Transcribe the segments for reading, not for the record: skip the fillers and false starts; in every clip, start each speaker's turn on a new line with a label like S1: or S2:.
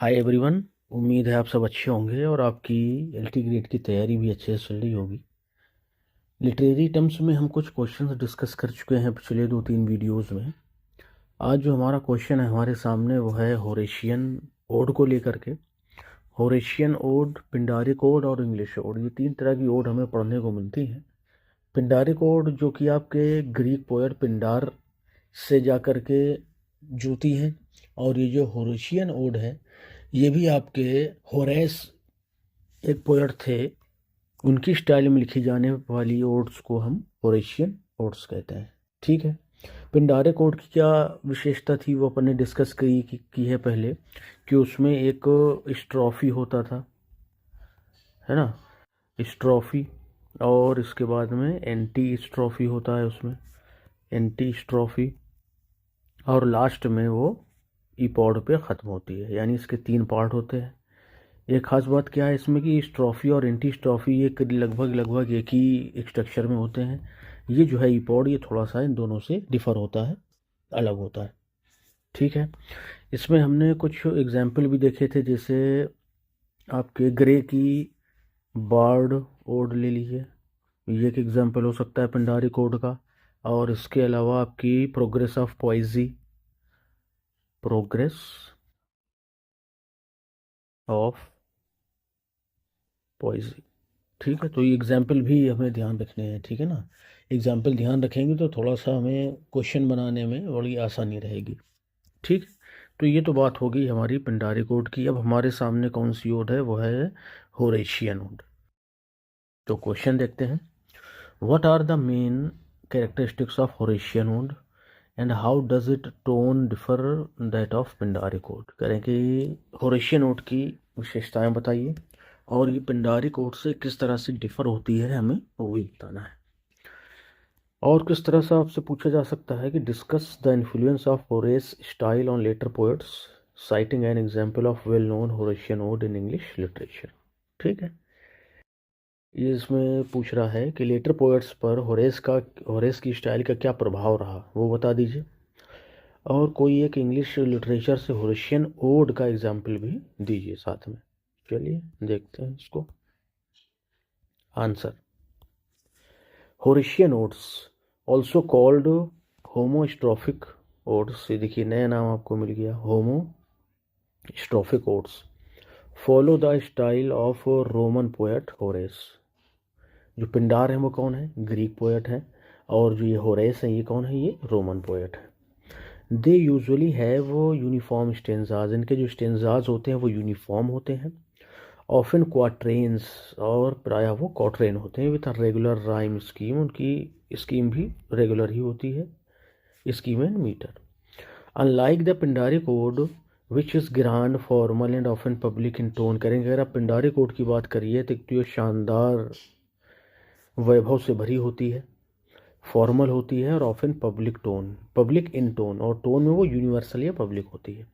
S1: Hi everyone. उम्मीद है आप सब अच्छे होंगे और आपकी एलटी ग्रेड की तैयारी भी अच्छे से चल रही होगी। लिटरेरी टर्म्स में हम कुछ क्वेश्चंस डिस्कस कर चुके हैं पिछले 2-3 वीडियोस में। आज जो हमारा क्वेश्चन है हमारे सामने वो है होरेशियन ओड को लेकर के। होरेशियन ओड, पिंडारिक ओड और इंग्लिश ओड, ये 3 तरह की ओड हमें पढ़ने को मिलती हैं। पिंडारिक ओड जो कि आपके ग्रीक पोएट पिंडार से जाकर के जुड़ती है, और ये जो होरेशियन ओड है ये भी आपके होरेस एक पोएट थे, उनकी स्टाइल में लिखी जाने वाली ओड्स को हम होरेशियन ओड्स कहते हैं। ठीक है। पिंडारिक ओड की क्या विशेषता थी वो अपन ने डिस्कस की है पहले, कि उसमें एक स्ट्रॉफी होता था, है ना, स्ट्रॉफी। और इसके बाद में एंटी स्ट्रॉफी होता है उसमें, एंटी स्ट्रॉफी। और लास्ट में वो ईपॉड पे ख़त्म होती है, यानी इसके 3 पार्ट होते हैं। एक खास बात क्या है इसमें कि स्ट्रॉफी और एंटी स्ट्रॉफी ये लगभग लगभग एक ही स्ट्रक्चर में होते हैं। ये जो है ईपॉड, ये थोड़ा सा इन दोनों से डिफर होता है, अलग होता है। ठीक है। इसमें हमने कुछ एग्जाम्पल भी देखे थे, जैसे आपके ग्रे की बार्ड ओड ले लीजिए, ये एक एग्जाम्पल हो सकता है पिंडारिक ओड का। और इसके अलावा आपकी progress of poesy, progress of poesy. ठीक है, तो ये एग्जाम्पल भी हमें ध्यान रखने हैं, ठीक है ना। एग्जाम्पल ध्यान रखेंगे तो थोड़ा सा हमें क्वेश्चन बनाने में बड़ी आसानी रहेगी। ठीक। तो ये तो बात होगी हमारी पिंडारी कोड की। अब हमारे सामने कौन सी ओड है, वो है होरेशियन ओड। तो क्वेश्चन देखते हैं। What are the main characteristics of Horatian ode and how does it tone differ that of Pindaric ode. करें कि होरेशियन ओड की विशेषताएं बताइए और ये पिंडारी कोड से किस तरह से डिफर होती है, हमें वो भी बताना है। और किस तरह से आपसे पूछा जा सकता है कि discuss the influence of Horace style on later poets, citing an example of well known Horatian ode in English literature. ठीक है। ये इसमें पूछ रहा है कि लेटर पोएट्स पर होरेस की स्टाइल का क्या प्रभाव रहा, वो बता दीजिए। और कोई एक इंग्लिश लिटरेचर से होरेशियन ओड का एग्जाम्पल भी दीजिए साथ में। चलिए देखते हैं इसको। Answer, Horatian odes also called homostrophic odes, ये देखिए नया नाम आपको मिल गया, homostrophic odes, follow the style of Roman poet Horace. जो पिंडार है वो कौन है, ग्रीक पोएट है, और जो ये होरेस है ये कौन है, ये रोमन पोएट है। They usually have uniform stanzas, इनके जो स्टेंजाज होते हैं वो यूनिफॉर्म होते हैं। ऑफन क्वाट्रेन्स, और प्रायः वो क्वाट्रेन होते हैं विथ रेगुलर राइम स्कीम, उनकी स्कीम भी रेगुलर ही होती है, scheme and metre. Unlike the Pindaric ode which is grand formal and often public in tone. करेंगे अगर आप पिंडारी कोड की बात करिए तो ये शानदार वैभव से भरी होती है, फॉर्मल होती है, और often public tone, public in tone, और टोन में वो यूनिवर्सल या पब्लिक होती है।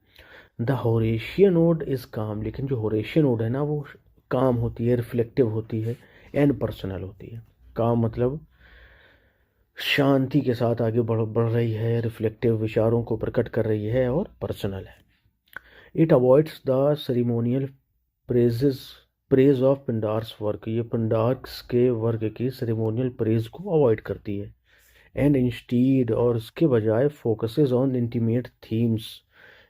S1: द होरेशियन ओड इज़ काम, लेकिन जो होरेशियन ओड है ना वो काम होती है, रिफ्लेक्टिव होती है, एंड पर्सनल होती है। काम मतलब शांति के साथ आगे बढ़ रही है, रिफ्लेक्टिव विचारों को प्रकट कर रही है, और पर्सनल है। It avoids the ceremonial praises praise of Pindar's work, ये पिंडार्स के वर्क की सेरिमोनियल प्रेज को अवॉइड करती है। एंड इंस्टीड, और इसके बजाय फोकसेस ऑन इंटीमेट थीम्स,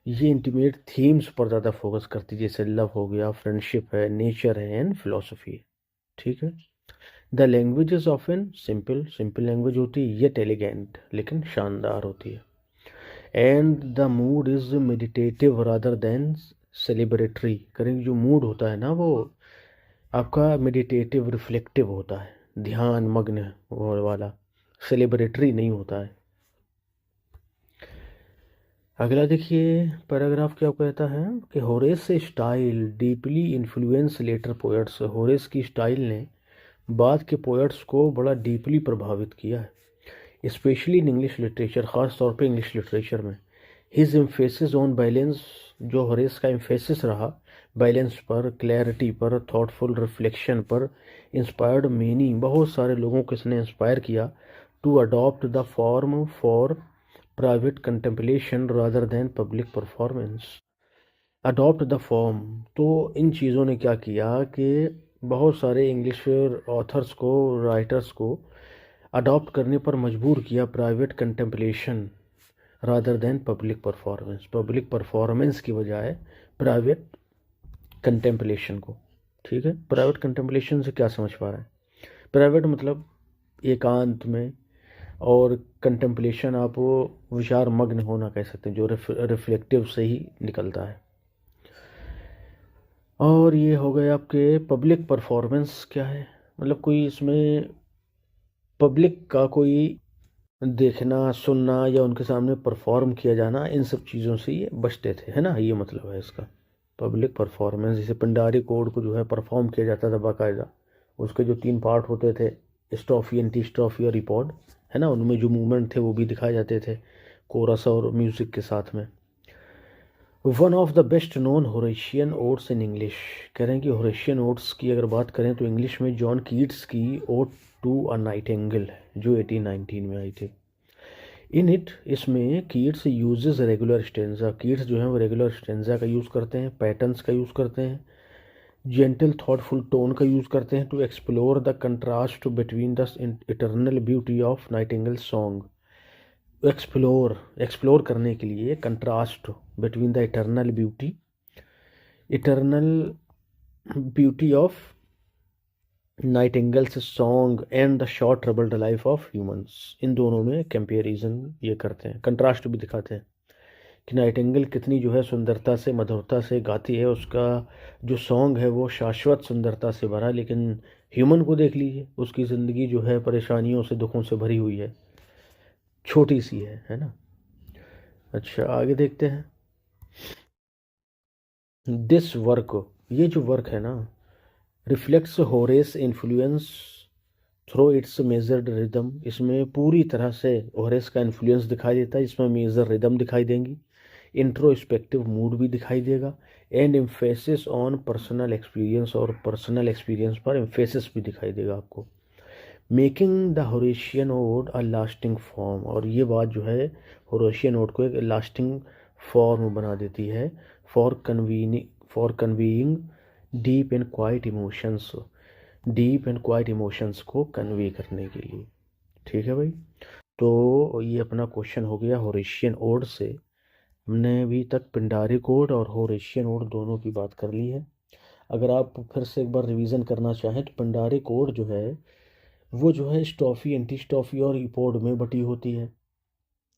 S1: ये इंटीमेट थीम्स पर ज़्यादा फोकस करती है, जैसे लव हो गया, फ्रेंडशिप है, नेचर है, एंड फिलोसफी है। ठीक है। The language is often simple, simple language होती है, येट एलिगेंट, लेकिन शानदार होती है। And the mood is meditative rather than celebratory, करेंगे जो मूड होता है ना वो आपका मेडिटेटिव रिफ्लेक्टिव होता है, ध्यान मग्न वाला, सेलिब्रेटरी नहीं होता है। अगला देखिए पैराग्राफ क्या कहता है कि Horace style deeply influence later poets, Horace की स्टाइल ने बाद के पोएट्स को बड़ा डीपली प्रभावित किया है, स्पेशली इन इंग्लिश लिटरेचर, ख़ास तौर पे इंग्लिश लिटरेचर में। हिज एम्फेसिस ऑन बैलेंस, जो होरेस का एम्फेसिस रहा बैलेंस पर, क्लैरिटी पर, थॉटफुल रिफ्लेक्शन पर, इंस्पायर्ड मेनी, बहुत सारे लोगों को इसने इंस्पायर किया, to adopt the form for private contemplation rather than public performance. Adopt the form, तो इन चीज़ों ने क्या किया कि बहुत सारे इंग्लिश ऑथर्स को, राइटर्स को अडॉप्ट करने पर मजबूर किया private contemplation rather than public performance, public performance की बजाय प्राइवेट कंटेम्पलेशन को। ठीक है, प्राइवेट कंटेम्पलेशन से क्या समझ पा रहे हैं? प्राइवेट मतलब एकांत में, और कंटेम्पलेशन आप विचार मग्न होना कह सकते हैं, जो रिफ्लेक्टिव से ही निकलता है। और ये हो गए आपके पब्लिक परफॉर्मेंस क्या है, मतलब कोई इसमें पब्लिक का कोई देखना, सुनना या उनके सामने परफॉर्म किया जाना, इन सब चीज़ों से ये बचते थे, है ना, ये मतलब है इसका पब्लिक परफॉर्मेंस। जैसे पिंडारी कोड को जो है परफॉर्म किया जाता था बाकायदा, उसके जो 3 पार्ट होते थे, स्ट्रोफी, एंटी स्ट्रोफी और रिपॉर्ड, है ना, उनमें जो मूवमेंट थे वो भी दिखाए जाते थे कोरस और म्यूज़िक के साथ में। One of the best known Horatian odds in English, कह रहे हैं कि होरेशियन ओड्स की अगर बात करें तो इंग्लिश में जॉन कीट्स की ओड टू अ नाइटिंगेल है, जो 1819 में आई थी। इन इट, इसमें Keats uses regular stanza, Keats जो है वो रेगुलर स्टेंजा का यूज़ करते हैं, पैटर्न्स का यूज़ करते हैं, जेंटल थॉटफुल टोन का यूज़ करते हैं to explore the contrast between the eternal beauty of nightingale song. Explore करने के लिए contrast between the eternal beauty of nightingale's song and the short troubled life of humans, इन दोनों में comparison ये करते हैं, कंट्रास्ट भी दिखाते हैं कि नाइटिंगेल कितनी जो है सुंदरता से, मधुरता से गाती है, उसका जो सॉन्ग है वो शाश्वत सुंदरता से भरा, लेकिन ह्यूमन को देख लीजिए, उसकी ज़िंदगी जो है परेशानियों से, दुखों से भरी हुई है, छोटी सी है ना। अच्छा, आगे देखते हैं। दिस वर्क, ये जो वर्क है ना, reflects Horace influence through it's measured rhythm, इसमें पूरी तरह से होरेस का इन्फ्लुएंस दिखाई देता है, इसमें मेजर रिदम दिखाई देंगी, इंट्रोस्पेक्टिव मूड भी दिखाई देगा, and emphasis on personal experience, और पर्सनल एक्सपीरियंस पर एम्फेसिस भी दिखाई देगा आपको। Making the Horatian ode a lasting form, और ये बात जो है होरेशियन ओड को एक लास्टिंग फॉर्म बना देती है, for conveying deep and quiet emotions, deep and quiet emotions को कन्वे करने के लिए। ठीक है भाई, तो ये अपना क्वेश्चन हो गया होरेशियन ओड से। हमने अभी तक पिंडारी कोड और होरेशियन ओड दोनों की बात कर ली है। अगर आप फिर से एक बार रिवीजन करना चाहें तो पिंडारी कोड जो है वो जो है स्टॉफी, एंटी स्टॉफी और इपोड में बटी होती है।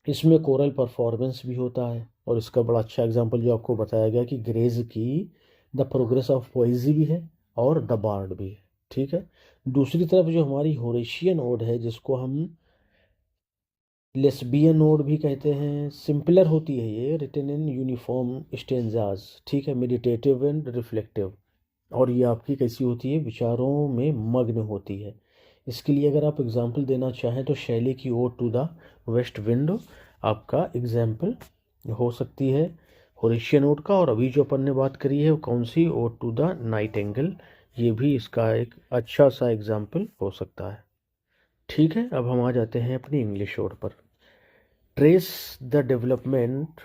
S1: इसमें कोरल परफॉर्मेंस भी होता है, और इसका बड़ा अच्छा एग्जांपल जो आपको बताया गया कि ग्रेज की द प्रोग्रेस ऑफ पोइजी भी है और द बार्ड भी है। ठीक है, दूसरी तरफ जो हमारी होरेशियन ओड है, जिसको हम लेस्बियन ओड भी कहते हैं, सिंपलर होती है ये, रिटन इन यूनिफॉर्म स्टेंजाज, ठीक है, मेडिटेटिव एंड रिफ्लेक्टिव, और ये आपकी कैसी होती है, विचारों में मग्न होती है। इसके लिए अगर आप एग्जाम्पल देना चाहें तो शैली की ode to the west wind आपका एग्जाम्पल हो सकती है होरेशियन ओड का, और अभी जो अपन ने बात करी है वो कौन सी, ओड टू द नाइटिंगेल, ये भी इसका एक अच्छा सा एग्जाम्पल हो सकता है। ठीक है, अब हम आ जाते हैं अपनी इंग्लिश ओड पर। Trace the development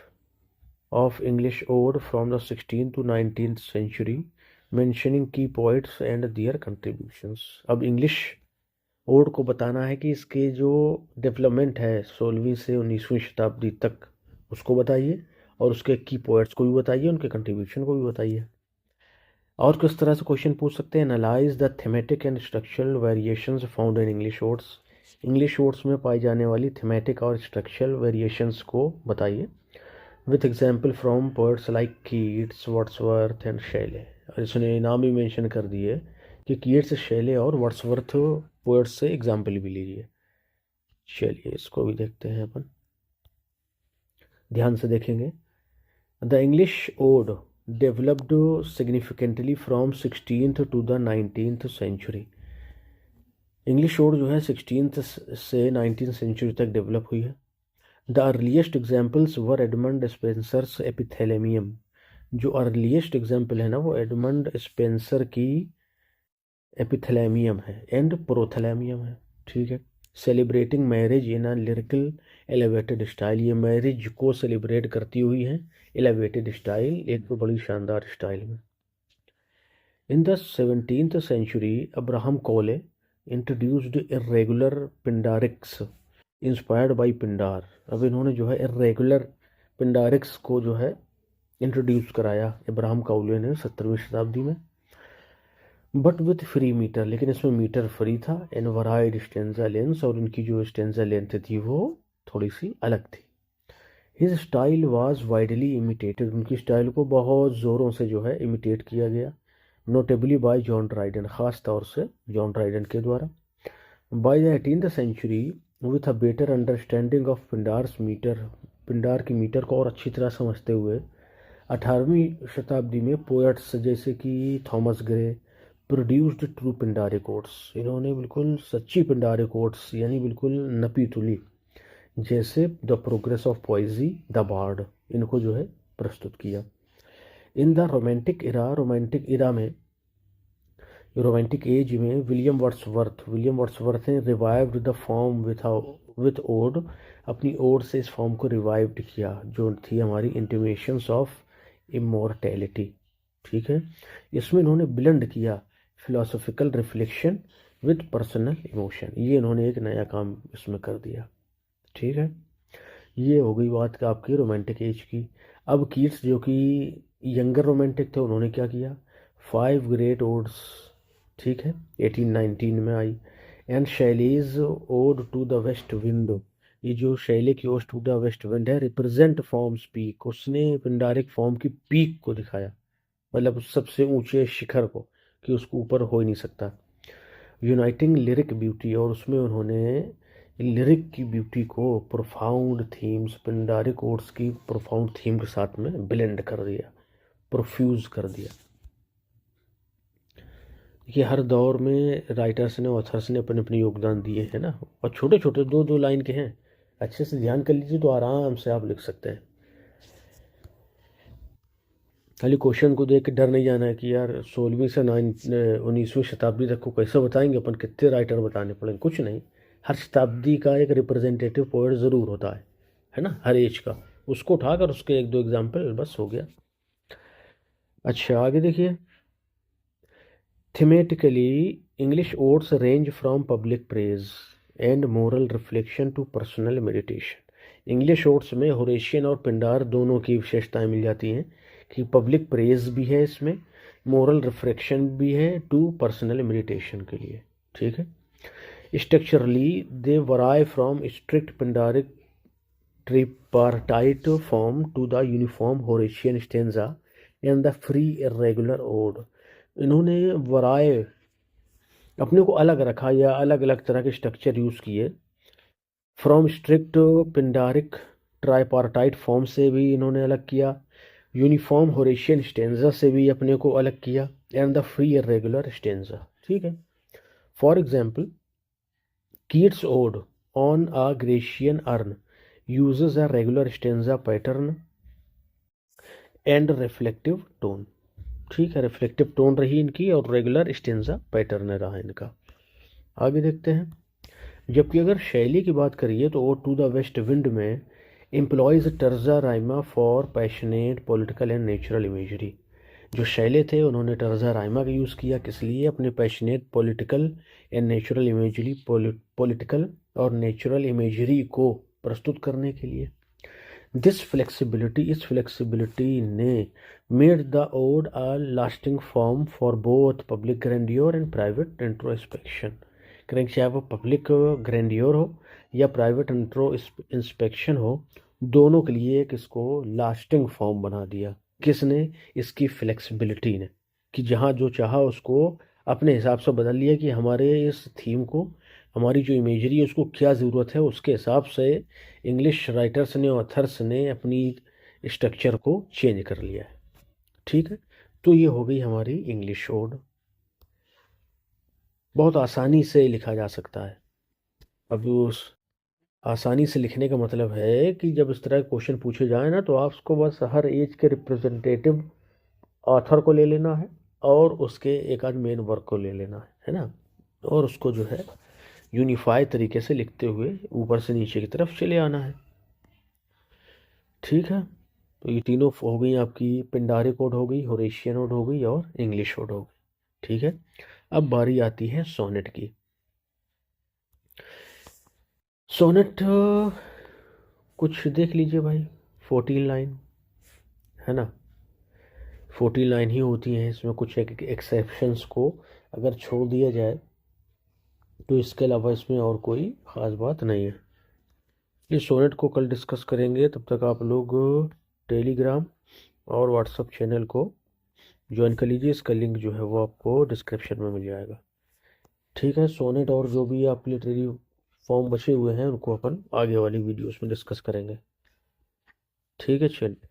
S1: of English ode from the 16th to 19th century, mentioning key poets and their contributions. अब इंग्लिश ओड को बताना है कि इसके जो डेवलपमेंट है 16वीं से 19वीं शताब्दी तक, उसको बताइए, और उसके की पोइट्स को भी बताइए, उनके कंट्रीब्यूशन को भी बताइए। और किस तरह से क्वेश्चन पूछ सकते हैं, analyse the thematic and structural variations found in English odds, English odes में पाई जाने वाली थीमेटिक और स्ट्रक्चरल वेरिएशंस को बताइए, with example from poets like Keats, Wordsworth and Shelley. और इसने नाम भी मेंशन कर दिए कि कीट्स, शेले और वर्ड्सवर्थ पोइट्स से एग्जाम्पल भी लीजिए। चलिए इसको भी देखते हैं अपन, ध्यान से देखेंगे। The English ode developed significantly from 16th to the 19th century, English ode जो है 16th से 19th सेंचुरी तक डेवलप हुई है। The earliest examples were Edmund Spenser's Epithalamion, जो अर्लीस्ट एग्जाम्पल है ना वो एडमंड स्पेंसर की एपिथेलेमियम है एंड प्रोथेलेमियम है। ठीक है, celebrating marriage in a lyrical elevated style, ये मैरिज को सेलिब्रेट करती हुई है एलिवेटेड स्टाइल, एक तो बड़ी शानदार स्टाइल में। In the 17th century Abraham Cowley introduced irregular Pindarics inspired by Pindar. अब इन्होंने जो है इरेगुलर पिंडारिक्स को जो है इंट्रोड्यूस कराया इब्राहिम काउले ने 17वीं शताब्दी में, बट विथ फ्री मीटर, लेकिन इसमें मीटर फ्री था, एंड वराइड स्टेंजा लेंस, और इनकी जो स्टेंजा लेंथ थी वो थोड़ी सी अलग थी। His style was widely imitated, उनकी स्टाइल को बहुत ज़ोरों से जो है इमिटेट किया गया, नोटेबली बाय जॉन ड्राइडन, ख़ास तौर से जॉन ड्राइडन के द्वारा। By the 18th century with a better understanding of Pindar's metre, Pindar की मीटर को और अच्छी तरह समझते हुए 18वीं शताब्दी में पोएट्स जैसे कि Thomas Gray produced true Pindari quotes, इन्होंने बिल्कुल सच्ची पिंडारी कोट्स यानी बिल्कुल नपी तुली, जैसे the progress of poesy, the bard, इनको जो है प्रस्तुत किया। In the romantic era, romantic era में, रोमांटिक एज में विलियम वर्ड्सवर्थ ने revived the form with ode, अपनी ओड से इस फॉर्म को रिवाइव्ड किया जो थी हमारी इंटिमेशंस ऑफ इमोर्टैलिटी। ठीक है, इसमें इन्होंने ब्लेंड किया philosophical reflection with personal emotion, ये इन्होंने एक नया काम इसमें कर दिया। ठीक है, ये हो गई बात का आपकी रोमांटिक एज की। अब कीट्स जो कि यंगर रोमांटिक थे, उन्होंने क्या किया, 5 ग्रेट ओड्स, ठीक है, 1819 में आई, and Shelley's ode to the west wind, ये जो शैली की ode to the west wind है, रिप्रेजेंट फॉर्म्स पीक, उसने पिंडारिक फॉर्म की पीक को दिखाया, मतलब सबसे ऊंचे शिखर को, कि उसको ऊपर हो ही नहीं सकता। यूनाइटिंग लिरिक ब्यूटी, और उसमें उन्होंने लिरिक की ब्यूटी को प्रोफाउंड थीम्स, पिंडारिक ओड्स की प्रोफाउंड थीम के साथ में ब्लेंड कर दिया, प्रोफ्यूज कर दिया। ये हर दौर में राइटर्स ने, ऑथर्स ने अपने अपने योगदान दिए हैं ना, और छोटे छोटे 2-2 लाइन के हैं, अच्छे से ध्यान कर लीजिए तो आराम से आप लिख सकते हैं। खाली क्वेश्चन को देख के डर नहीं जाना है कि यार 16वीं से 19वीं शताब्दी तक को कैसे बताएंगे अपन, कितने राइटर बताने पड़ेंगे, कुछ नहीं, हर शताब्दी का एक रिप्रेजेंटेटिव पोएट ज़रूर होता है ना, हर एज का, उसको उठाकर उसके 1-2 एग्जाम्पल बस हो गया। अच्छा आगे देखिए, thematically English odes range from public praise and moral reflection to personal meditation. English odes में होरेशियन और पिंडार दोनों की विशेषताएं मिल जाती हैं कि पब्लिक प्रेज भी है इसमें, मोरल रिफ्लेक्शन भी है टू पर्सनल मेडिटेशन के लिए। ठीक है, structurally they vary from strict Pindaric tripartite form to the uniform Horatian stanza and the free irregular ode. इन्होंने वराय अपने को अलग रखा या अलग अलग तरह के स्ट्रक्चर यूज़ किए, फ्रॉम स्ट्रिक्ट पिंडारिक ट्राइपार्टाइट फॉर्म से भी इन्होंने अलग किया, यूनिफॉर्म होरेशियन स्टेंजा से भी अपने को अलग किया, and the free irregular stanza. ठीक है, for example Keats odd on a Grecian earn uses a regular stanza pattern and reflective tone. ठीक है, रिफ्लेक्टिव टोन रही इनकी और रेगुलर स्टेंजा पैटर्न रहा इनका। आगे देखते हैं, जबकि अगर शैली की बात करिए तो ode to the west wind में employs terza rima for passionate political and natural imagery. जो शैले थे उन्होंने टर्जा राइमा का यूज़ किया, किस लिए, अपने passionate political and natural imagery, political और नेचुरल इमेजरी को प्रस्तुत करने के लिए। दिस फ्लेक्सिबिलिटी, इस फ्लेक्सिबिलिटी ने made the ode a lasting form for both public grandeur and private introspection. करें चाहे वो पब्लिक ग्रैंडियोर हो या प्राइवेट इंट्रोस्पेक्शन हो, दोनों के लिए एक इसको लास्टिंग फॉर्म बना दिया। किसने, इसकी फ्लेक्सिबिलिटी ने, कि जहाँ जो चाहा उसको अपने हिसाब से बदल लिया कि हमारे इस थीम को, हमारी जो इमेजरी है उसको क्या ज़रूरत है, उसके हिसाब से इंग्लिश राइटर्स ने, ऑथर्स ने अपनी स्ट्रक्चर को चेंज कर लिया है। ठीक है, तो ये हो गई हमारी इंग्लिश ओड, बहुत आसानी से लिखा जा सकता है। अब उस आसानी से लिखने का मतलब है कि जब इस तरह के क्वेश्चन पूछे जाए ना, तो आपको बस हर एज के रिप्रेजेंटेटिव ऑथर को ले लेना है और उसके एक आध मेन वर्क को ले लेना है ना, और उसको जो है यूनिफाइड तरीके से लिखते हुए ऊपर से नीचे की तरफ चले आना है। ठीक है, तो ये तीनों हो गई आपकी, पिंडारी कोड हो गई, होरेशियन ओड हो गई और इंग्लिश ओड हो गई। ठीक है, अब बारी आती है सोनेट की। सोनेट कुछ देख लीजिए भाई, 14 लाइन है ना, 14 लाइन ही होती हैं। इसमें कुछ एक्सेप्शंस को अगर छोड़ दिया जाए तो इसके अलावा इसमें और कोई ख़ास बात नहीं है। ये सोनेट को कल डिस्कस करेंगे, तब तक आप लोग टेलीग्राम और व्हाट्सएप चैनल को ज्वाइन कर लीजिए। इसका लिंक जो है वो आपको डिस्क्रिप्शन में मिल जाएगा। ठीक है, सोनेट और जो भी आप लिटरेरी फॉर्म बचे हुए हैं उनको अपन आगे वाली वीडियोस में डिस्कस करेंगे। ठीक है, चलिए।